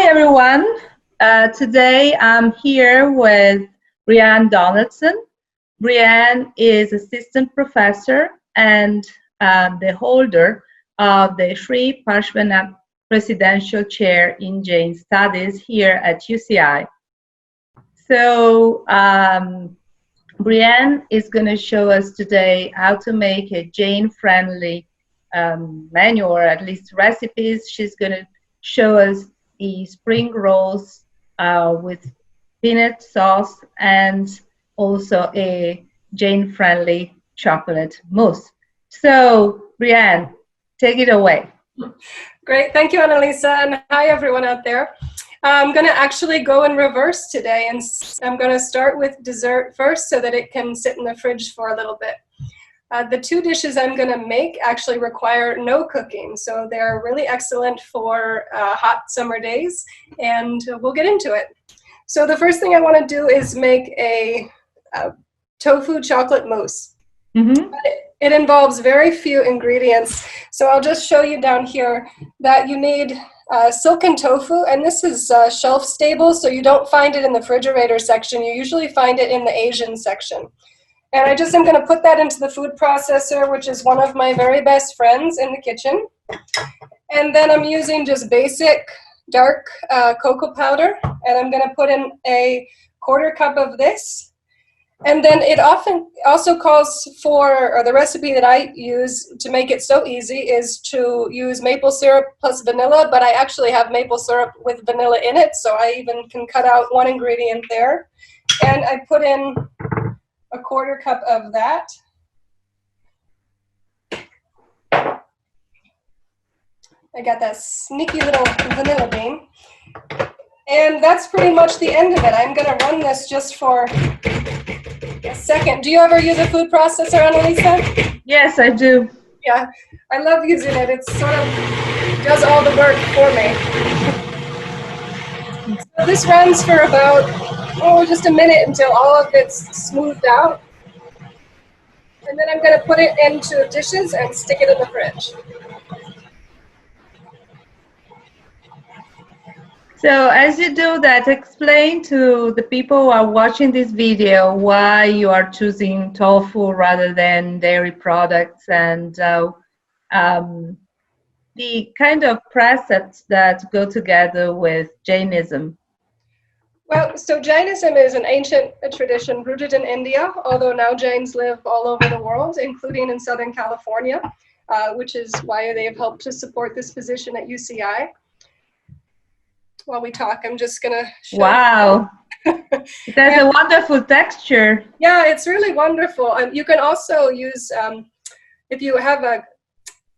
everyone. Today I'm here with Brianne Donaldson. Brianne is assistant professor and the holder of the Sri Parshvanath Presidential Chair in Jain Studies here at UCI. So Brianne is going to show us today how to make a Jain-friendly menu, or at least recipes. She's going to show us the spring rolls with peanut sauce and also a Jain-friendly chocolate mousse. So, Brianne, take it away. Great, thank you, Annalisa, and hi everyone out there. I'm going to actually go in reverse today, and I'm going to start with dessert first so that it can sit in the fridge for a little bit. The two dishes I'm going to make actually require no cooking, so they're really excellent for hot summer days, and we'll get into it. So the first thing I want to do is make a tofu chocolate mousse. Mm-hmm. It involves very few ingredients, so I'll just show you down here that you need silken tofu, and this is shelf stable, so you don't find it in the refrigerator section. You usually find it in the Asian section. And I just am going to put that into the food processor, which is one of my very best friends in the kitchen. And then I'm using just basic dark cocoa powder, and I'm going to put in a 1/4 cup of this. And then it often also calls for, or the recipe that I use to make it so easy is to use maple syrup plus vanilla, but I actually have maple syrup with vanilla in it, so I even can cut out one ingredient there. And I put in a 1/4 cup of that. I got that sneaky little vanilla bean. And that's pretty much the end of it. I'm going to run this just for a second. Do you ever use a food processor, Annalisa? Yes, I do. Yeah, I love using it. It sort of does all the work for me. So this runs for about, just a minute until all of it's smoothed out. And then I'm going to put it into dishes and stick it in the fridge. So as you do that, explain to the people who are watching this video why you are choosing tofu rather than dairy products, and the kind of precepts that go together with Jainism. Well, so Jainism is an ancient tradition rooted in India, although now Jains live all over the world, including in Southern California, which is why they've helped to support this position at UCI. While we talk, I'm just going to show Wow. It has a wonderful texture. Yeah, it's really wonderful. You can also use, if you have a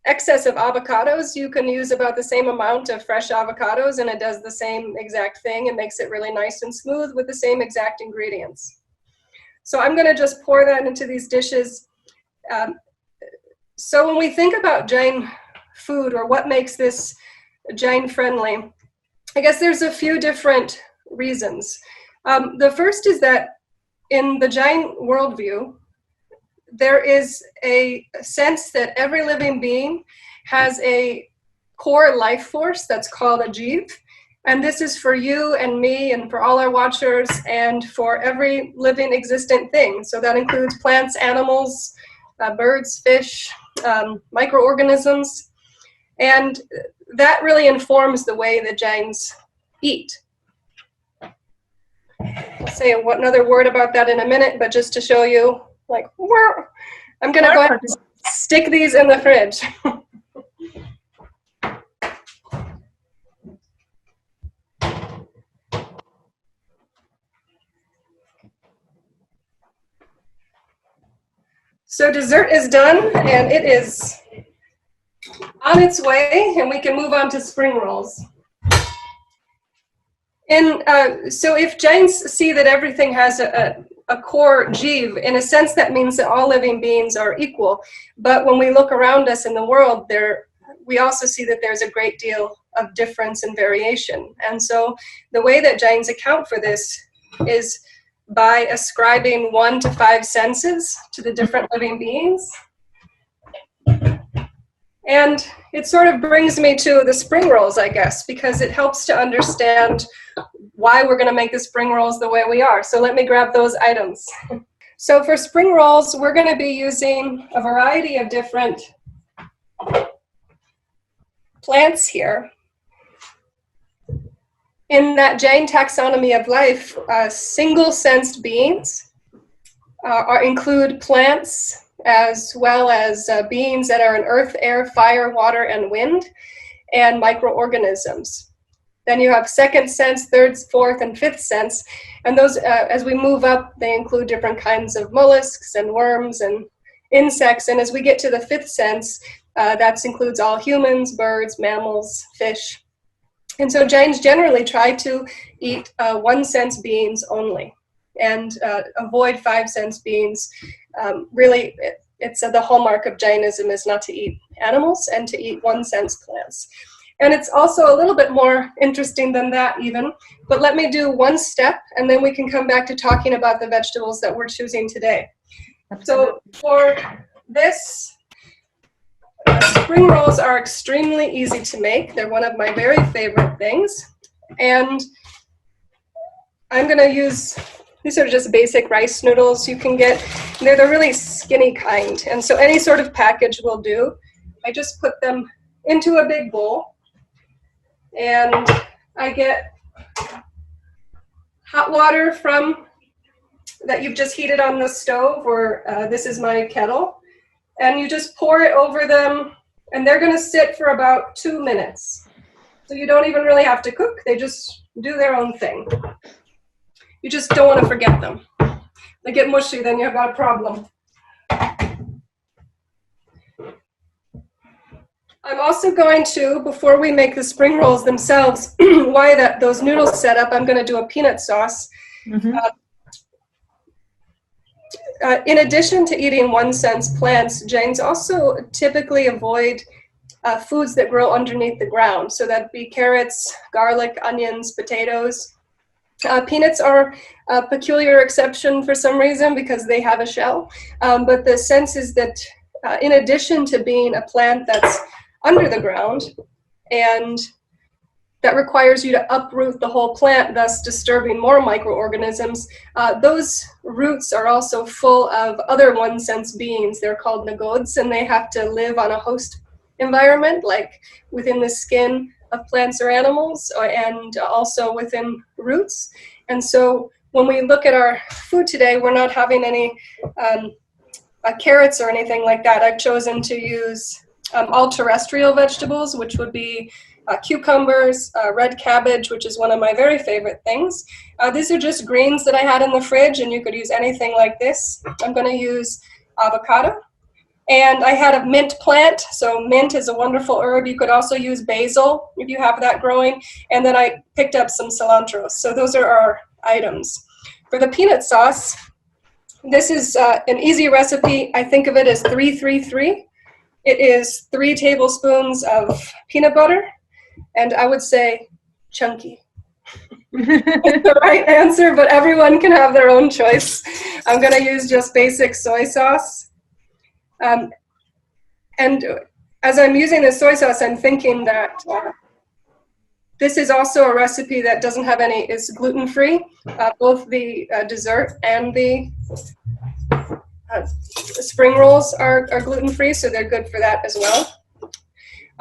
excess of avocados, you can use about the same amount of fresh avocados, and it does the same exact thing. It makes it really nice and smooth with the same exact ingredients. So I'm going to just pour that into these dishes. So when we think about Jain food, or what makes this Jain friendly, I guess there's a few different reasons. The first is that in the Jain worldview, there is a sense that every living being has a core life force that's called agave, and this is for you and me and for all our watchers and for every living existent thing. So that includes plants, animals, birds, fish, microorganisms, and that really informs the way the Jains eat. I'll say another word about that in a minute, but just to show you, like, I'm going to go ahead and stick these in the fridge. So dessert is done, and it is on its way, and we can move on to spring rolls. And so if Jains see that everything has a core jiv, in a sense that means that all living beings are equal. But when we look around us in the world, we also see that there's a great deal of difference and variation. And so the way that Jains account for this is by ascribing 1 to 5 senses to the different living beings. And it sort of brings me to the spring rolls, I guess, because it helps to understand why we're going to make the spring rolls the way we are. So let me grab those items. So for spring rolls, we're going to be using a variety of different plants here. In that Jain taxonomy of life, single-sensed beings include plants as well as beings that are in earth, air, fire, water, and wind, and microorganisms. Then you have second sense, third, fourth, and fifth sense. And those, as we move up, they include different kinds of mollusks and worms and insects. And as we get to the fifth sense, that includes all humans, birds, mammals, fish. And so Jains generally try to eat one-sense beings only and avoid five-sense beings. Really, it's the hallmark of Jainism is not to eat animals and to eat one-sense plants. And it's also a little bit more interesting than that even, but let me do one step and then we can come back to talking about the vegetables that we're choosing today. So for this, spring rolls are extremely easy to make. They're one of my very favorite things. And I'm going to use, these are just basic rice noodles you can get. They're the really skinny kind. And so any sort of package will do. I just put them into a big bowl. And I get hot water from that you've just heated on the stove, or this is my kettle. And you just pour it over them, and they're going to sit for about 2 minutes. So you don't even really have to cook. They just do their own thing. You just don't want to forget them. They get mushy, then you've got a problem. I'm also going to, before we make the spring rolls themselves, those noodles set up, I'm going to do a peanut sauce. Mm-hmm. In addition to eating one-sense plants, Jains also typically avoid foods that grow underneath the ground. So that'd be carrots, garlic, onions, potatoes. Peanuts are a peculiar exception for some reason because they have a shell. But the sense is that in addition to being a plant that's under the ground and that requires you to uproot the whole plant, thus disturbing more microorganisms. Those roots are also full of other one-sense beings. They're called nagods, and they have to live on a host environment, like within the skin of plants or animals, and also within roots. And so when we look at our food today, we're not having any carrots or anything like that. I've chosen to use all terrestrial vegetables, which would be cucumbers, red cabbage, which is one of my very favorite things. These are just greens that I had in the fridge, and you could use anything like this. I'm going to use avocado. And I had a mint plant, so mint is a wonderful herb. You could also use basil if you have that growing. And then I picked up some cilantro. So those are our items. For the peanut sauce, this is an easy recipe. I think of it as 3-3-3. It is 3 tablespoons of peanut butter, and I would say chunky. It's the right answer, but everyone can have their own choice. I'm going to use just basic soy sauce. And as I'm using the soy sauce, I'm thinking that this is also a recipe that doesn't have any, is gluten-free. Both the dessert and the spring rolls are gluten-free, so they're good for that as well.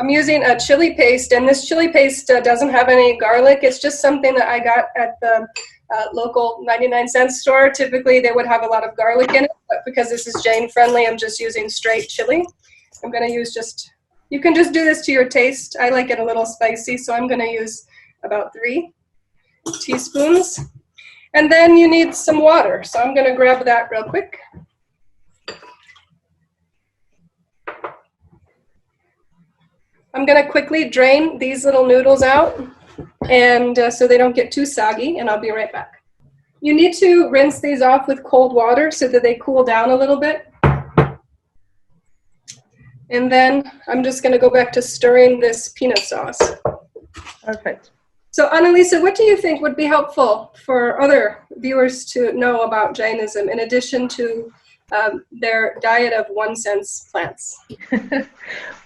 I'm using a chili paste, and this chili paste doesn't have any garlic. It's just something that I got at the local 99-cent store. Typically, they would have a lot of garlic in it, but because this is Jain-friendly, I'm just using straight chili. I'm going to use you can just do this to your taste. I like it a little spicy, so I'm going to use about 3 teaspoons. And then you need some water, so I'm going to grab that real quick. I'm going to quickly drain these little noodles out, and so they don't get too soggy, and I'll be right back. You need to rinse these off with cold water so that they cool down a little bit. And then I'm just going to go back to stirring this peanut sauce. Perfect. So Annalisa, what do you think would be helpful for other viewers to know about Jainism in addition to their diet of 1 sense plants.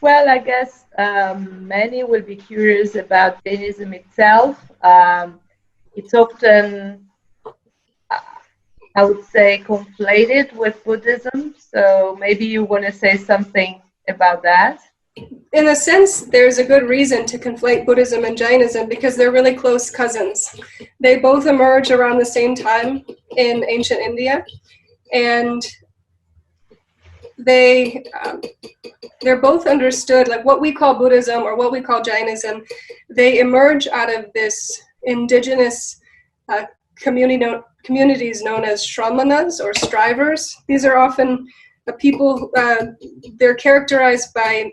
Well, I guess many will be curious about Jainism itself. It's often, I would say, conflated with Buddhism. So maybe you want to say something about that. In a sense, there's a good reason to conflate Buddhism and Jainism because they're really close cousins. They both emerge around the same time in ancient India, and they're both understood, like what we call Buddhism or what we call Jainism, they emerge out of this indigenous communities known as Shramanas or strivers. These are often the people, they're characterized by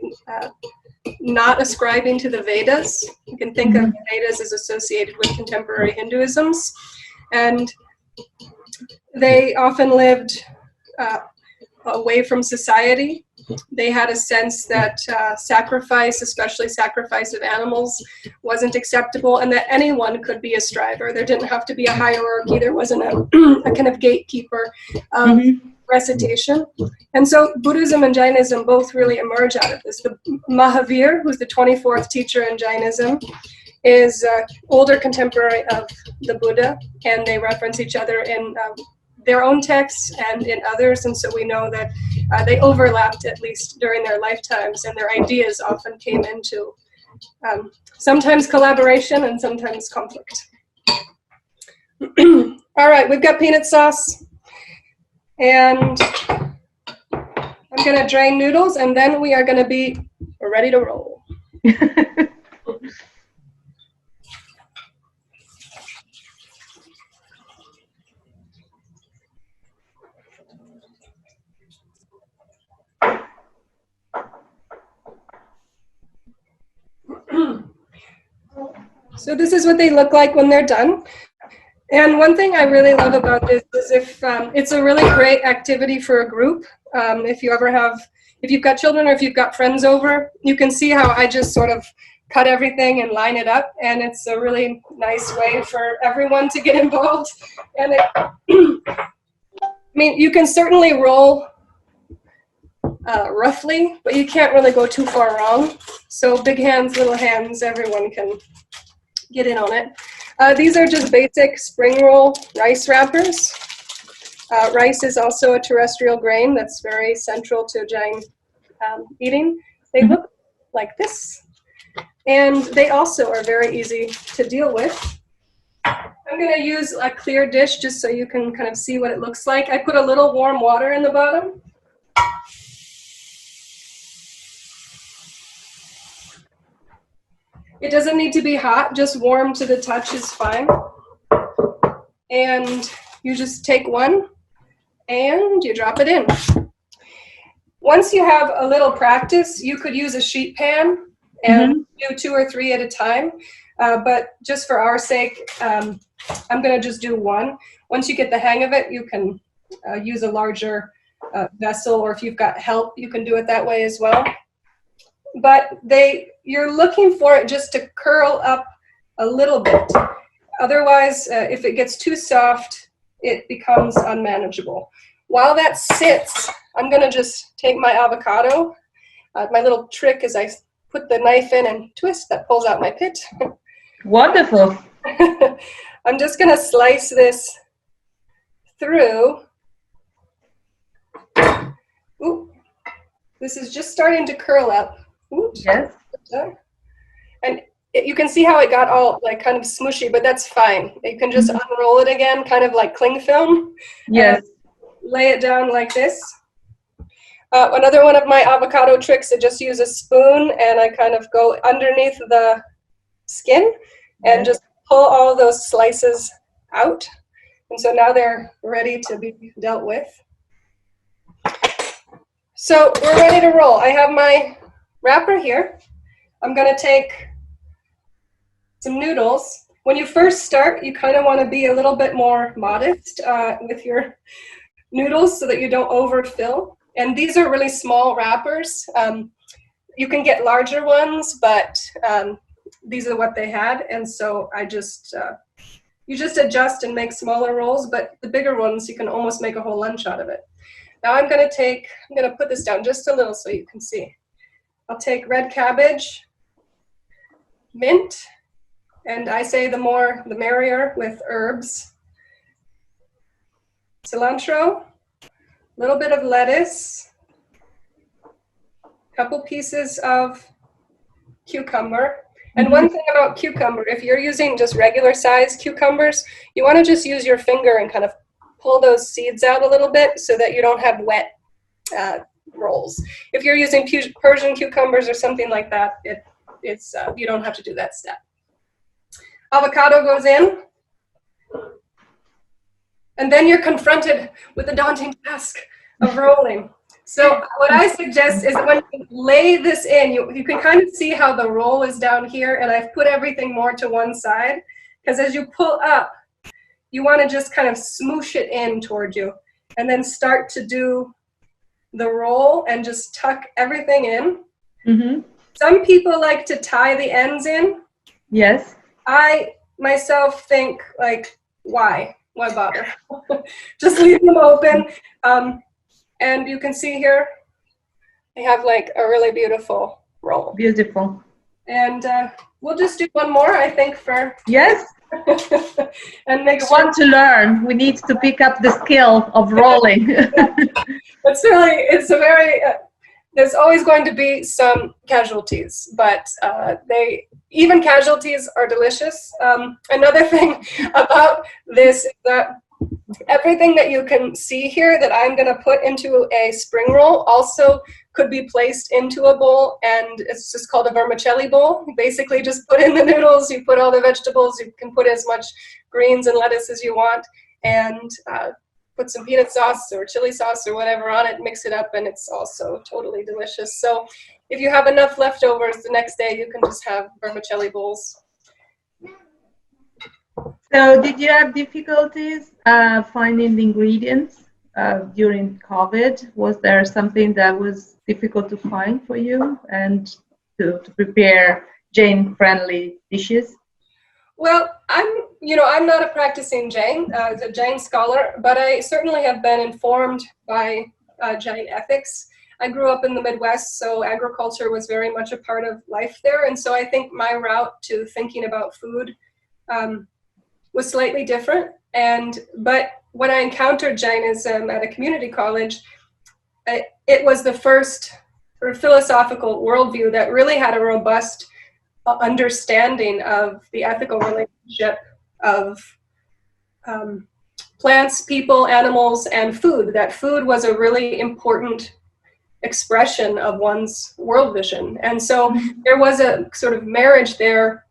not ascribing to the Vedas. You can think of the Vedas as associated with contemporary Hinduisms. And they often lived away from society. They had a sense that sacrifice, especially sacrifice of animals, wasn't acceptable, and that anyone could be a striver. There didn't have to be a hierarchy. There wasn't a kind of gatekeeper recitation. And so Buddhism and Jainism both really emerge out of this. The Mahavir, who's the 24th teacher in Jainism, is older contemporary of the Buddha, and they reference each other in their own texts and in others, and so we know that they overlapped at least during their lifetimes, and their ideas often came into sometimes collaboration and sometimes conflict. All right, we've got peanut sauce, and I'm going to drain noodles, and then we are going to be ready to roll. So this is what they look like when they're done. And one thing I really love about this is if it's a really great activity for a group. If you've got children or if you've got friends over, you can see how I just sort of cut everything and line it up. And it's a really nice way for everyone to get involved. And I mean, you can certainly roll roughly, but you can't really go too far wrong. So big hands, little hands, everyone can get in on it. These are just basic spring roll rice wrappers. Rice is also a terrestrial grain that's very central to Jain eating. They look like this, and they also are very easy to deal with. I'm going to use a clear dish just so you can kind of see what it looks like. I put a little warm water in the bottom. It doesn't need to be hot, just warm to the touch is fine. And you just take one and you drop it in. Once you have a little practice, you could use a sheet pan and do 2 or 3 at a time. But just for our sake, I'm going to just do one. Once you get the hang of it, you can use a larger vessel, or if you've got help, you can do it that way as well. But you're looking for it just to curl up a little bit. Otherwise, if it gets too soft, it becomes unmanageable. While that sits, I'm going to just take my avocado. My little trick is I put the knife in and twist, that pulls out my pit. Wonderful. I'm just going to slice this through. Ooh, this is just starting to curl up. Oops. Yes. And you can see how it got all like kind of smushy, but that's fine. You can just unroll it again, kind of like cling film. Yes. Lay it down like this. Another one of my avocado tricks, I just use a spoon and I kind of go underneath the skin and just pull all those slices out. And so now they're ready to be dealt with. So we're ready to roll. I have my wrapper here. I'm going to take some noodles. When you first start, you kind of want to be a little bit more modest with your noodles so that you don't overfill. And these are really small wrappers. You can get larger ones, but these are what they had. And so I just, you just adjust and make smaller rolls, but the bigger ones, you can almost make a whole lunch out of it. Now I'm going to put this down just a little so you can see. I'll take red cabbage, mint, and I say the more the merrier with herbs, cilantro, a little bit of lettuce, a couple pieces of cucumber. And one thing about cucumber, if you're using just regular sized cucumbers, you want to just use your finger and kind of pull those seeds out a little bit so that you don't have wet rolls. If you're using Persian cucumbers or something like that, it's you don't have to do that step. Avocado goes in, and then you're confronted with the daunting task of rolling. So what I suggest is when you lay this in, you can kind of see how the roll is down here, and I've put everything more to one side, because as you pull up, you want to just kind of smoosh it in toward you, and then start to do the roll and just tuck everything in. Some people like to tie the ends in. Yes. I myself think, like, why bother? Just leave them open. And you can see here, I have like a really beautiful roll. Beautiful. And we'll just do one more, I think, for... Yes. And make sure. Want to learn. We need to pick up the skill of rolling. It's a very... there's always going to be some casualties, but even casualties are delicious. Another thing about this is that everything that you can see here that I'm going to put into a spring roll also could be placed into a bowl, and it's just called a vermicelli bowl. You basically just put in the noodles, you put all the vegetables, you can put as much greens and lettuce as you want, and put some peanut sauce or chili sauce or whatever on it, mix it up, and it's also totally delicious. So if you have enough leftovers the next day, you can just have vermicelli bowls. So did you have difficulties finding the ingredients during COVID? Was there something that was difficult to find for you and to prepare Jain-friendly dishes? Well, I'm not a practicing Jain, a Jain scholar, but I certainly have been informed by Jain ethics. I grew up in the Midwest, so agriculture was very much a part of life there, and so I think my route to thinking about food was slightly different. But when I encountered Jainism at a community college, it was the first sort of philosophical worldview that really had a robust understanding of the ethical relationship of plants, people, animals, and food. That food was a really important expression of one's world vision. And so there was a sort of marriage there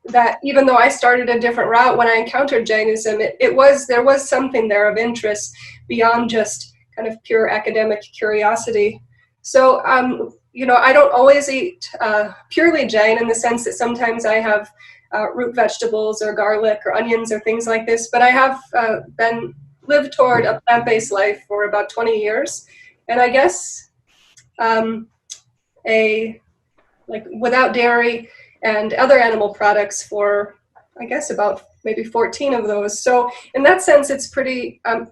that, even though I started a different route when I encountered Jainism, there was something there of interest beyond just kind of pure academic curiosity. So, I don't always eat purely Jain, in the sense that sometimes I have root vegetables or garlic or onions or things like this, but I have lived toward a plant-based life for about 20 years. And I guess without dairy and other animal products for, I guess, about maybe 14 of those. So in that sense, it's pretty, I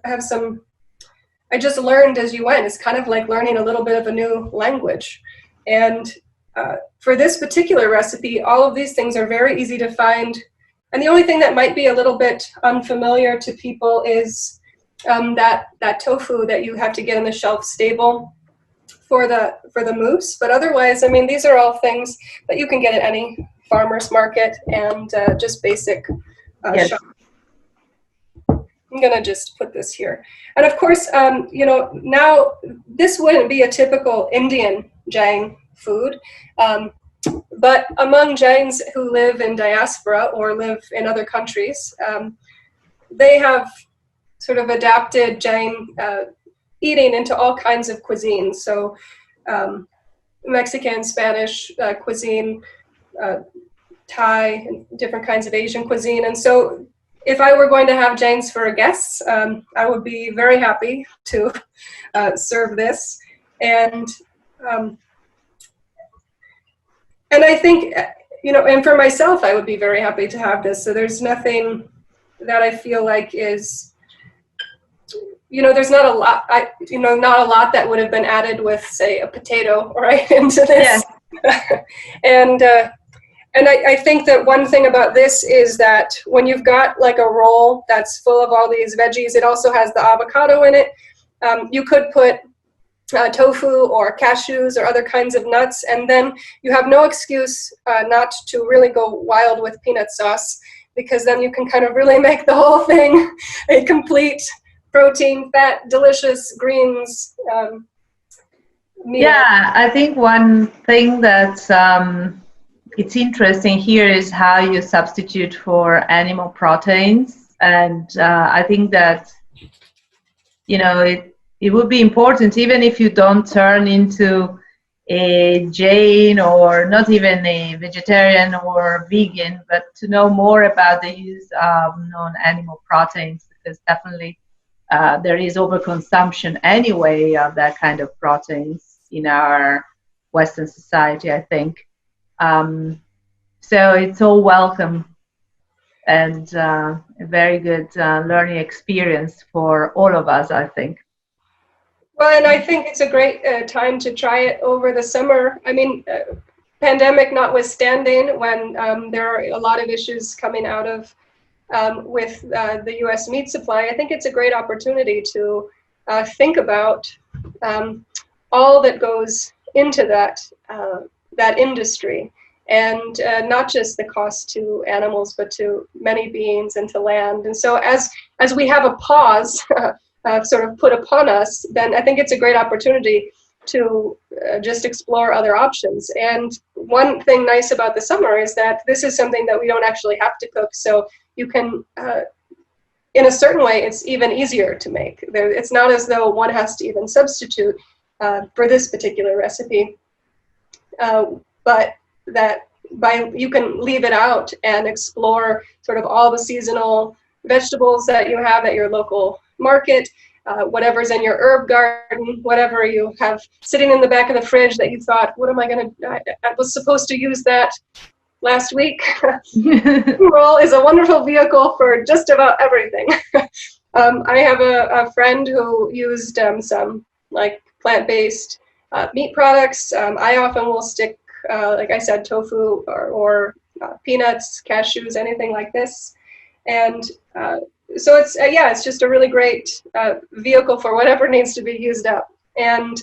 just learned as you went. It's kind of like learning a little bit of a new language. And for this particular recipe, all of these things are very easy to find. And the only thing that might be a little bit unfamiliar to people is that tofu that you have to get on the shelf stable for the mousse. But otherwise, I mean, these are all things that you can get at any farmer's market, and just basic yes. shop. I'm gonna just put this here. And of course, now this wouldn't be a typical Indian Jain food, but among Jains who live in diaspora or live in other countries, they have sort of adapted Jain eating into all kinds of cuisines. So Mexican, Spanish cuisine, Thai, and different kinds of Asian cuisine. And so if I were going to have Jains for guests, I would be very happy to serve this. And I think, and for myself, I would be very happy to have this. So there's nothing that I feel like is, there's not a lot, not a lot that would have been added with, say, a potato, right, into this. Yes. And I think that one thing about this is that when you've got like a roll that's full of all these veggies, it also has the avocado in it. You could put tofu or cashews or other kinds of nuts, and then you have no excuse not to really go wild with peanut sauce, because then you can kind of really make the whole thing a complete protein, fat, delicious greens meal. Yeah, I think one thing that's it's interesting here is how you substitute for animal proteins, and I think that it would be important, even if you don't turn into a Jain or not even a vegetarian or vegan, but to know more about the use of non-animal proteins, because definitely there is overconsumption anyway of that kind of proteins in our Western society, I think. So it's all welcome and a very good learning experience for all of us, I think. Well, and I think it's a great time to try it over the summer. I mean, pandemic notwithstanding, when there are a lot of issues coming out of with the U.S. meat supply, I think it's a great opportunity to think about all that goes into that industry, and not just the cost to animals, but to many beings and to land. And so as we have a pause sort of put upon us, then I think it's a great opportunity to just explore other options. And one thing nice about the summer is that this is something that we don't actually have to cook. So you can, in a certain way, it's even easier to make. It's not as though one has to even substitute for this particular recipe, but that you can leave it out and explore sort of all the seasonal vegetables that you have at your local market, whatever's in your herb garden, whatever you have sitting in the back of the fridge that you thought, what am I going to, I was supposed to use that last week. Roll is a wonderful vehicle for just about everything. I have a friend who used some like plant-based meat products. I often will stick, like I said, tofu or peanuts, cashews, anything like this. And so it's just a really great vehicle for whatever needs to be used up. And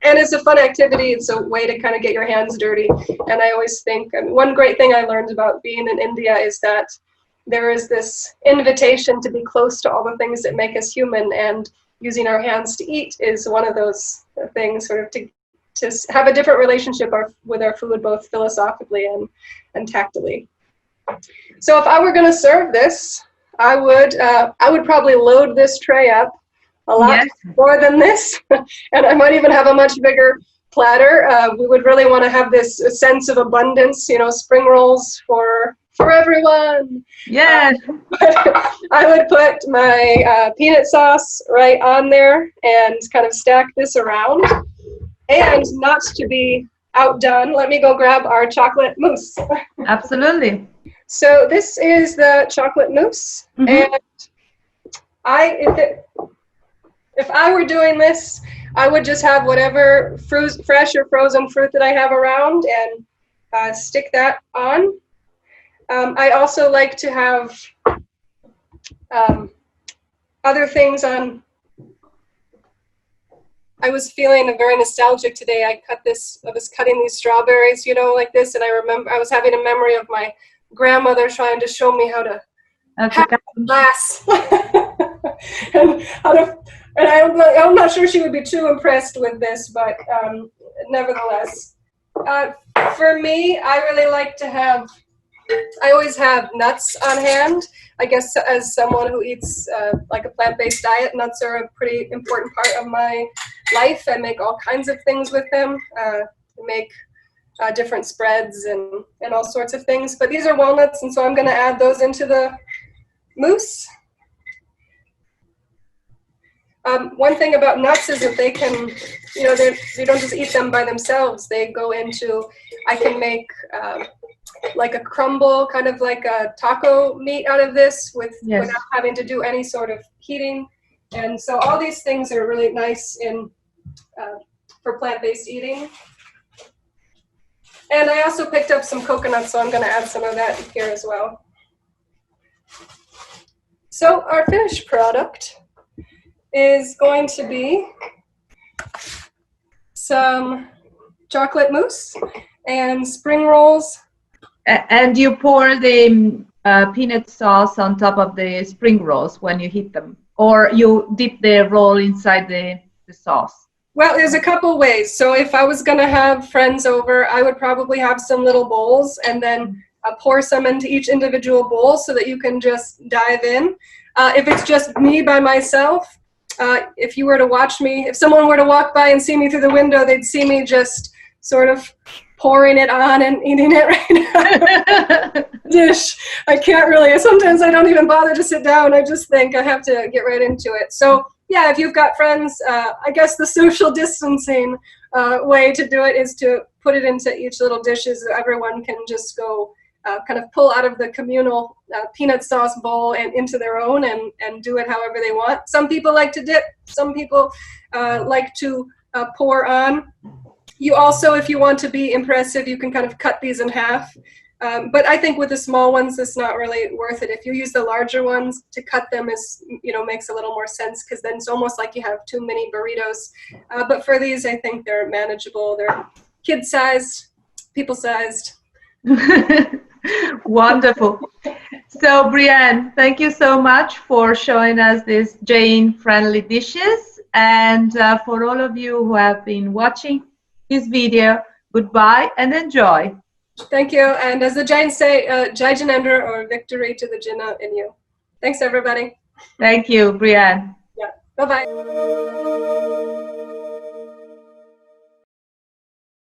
it's a fun activity. It's a way to kind of get your hands dirty. And I always think, one great thing I learned about being in India is that there is this invitation to be close to all the things that make us human, and using our hands to eat is one of those things, sort of to have a different relationship with our food, both philosophically and tactily. So if I were going to serve this, I would probably load this tray up a lot more than this, and I might even have a much bigger platter. We would really want to have this sense of abundance, spring rolls for everyone. Yes. I would put my peanut sauce right on there and kind of stack this around. And not to be outdone, let me go grab our chocolate mousse. Absolutely. So this is the chocolate mousse, and if I were doing this, I would just have whatever fresh or frozen fruit that I have around and stick that on. I also like to have other things on. I was feeling very nostalgic today. I was cutting these strawberries, like this, and I remember I was having a memory of my grandmother trying to show me how to pack glass. and I'm not sure she would be too impressed with this, but nevertheless. For me, I really like to have, I always have nuts on hand. I guess as someone who eats like a plant-based diet, nuts are a pretty important part of my life. I make all kinds of things with them. Make different spreads and all sorts of things. But these are walnuts, and so I'm going to add those into the mousse. One thing about nuts is that they can, you don't just eat them by themselves. They go into, I can make like a crumble, kind of like a taco meat out of this without having to do any sort of heating And so all these things are really nice for plant-based eating. And I also picked up some coconut, so I'm going to add some of that here as well. So our finished product is going to be some chocolate mousse and spring rolls. And you pour the peanut sauce on top of the spring rolls when you heat them, or you dip the roll inside the sauce? Well, there's a couple ways. So if I was going to have friends over, I would probably have some little bowls and then pour some into each individual bowl so that you can just dive in. If it's just me by myself, if you were to watch me, if someone were to walk by and see me through the window, they'd see me just sort of pouring it on and eating it right now. Dish. I can't really. Sometimes I don't even bother to sit down. I just think I have to get right into it. So yeah, if you've got friends, I guess the social distancing way to do it is to put it into each little dishes so everyone can just go kind of pull out of the communal peanut sauce bowl and into their own and do it however they want. Some people like to dip. Some people like to pour on. You also, if you want to be impressive, you can kind of cut these in half. But I think with the small ones, it's not really worth it. If you use the larger ones, to cut them is, makes a little more sense, because then it's almost like you have too many burritos. But for these, I think they're manageable. They're kid-sized, people-sized. Wonderful. So, Brienne, thank you so much for showing us these Jain-friendly dishes. And for all of you who have been watching this video, goodbye and enjoy. Thank you. And as the Jains say, Jai Jinendra, or victory to the Jinnah in you. Thanks, everybody. Thank you, Brienne. Yeah. Bye-bye.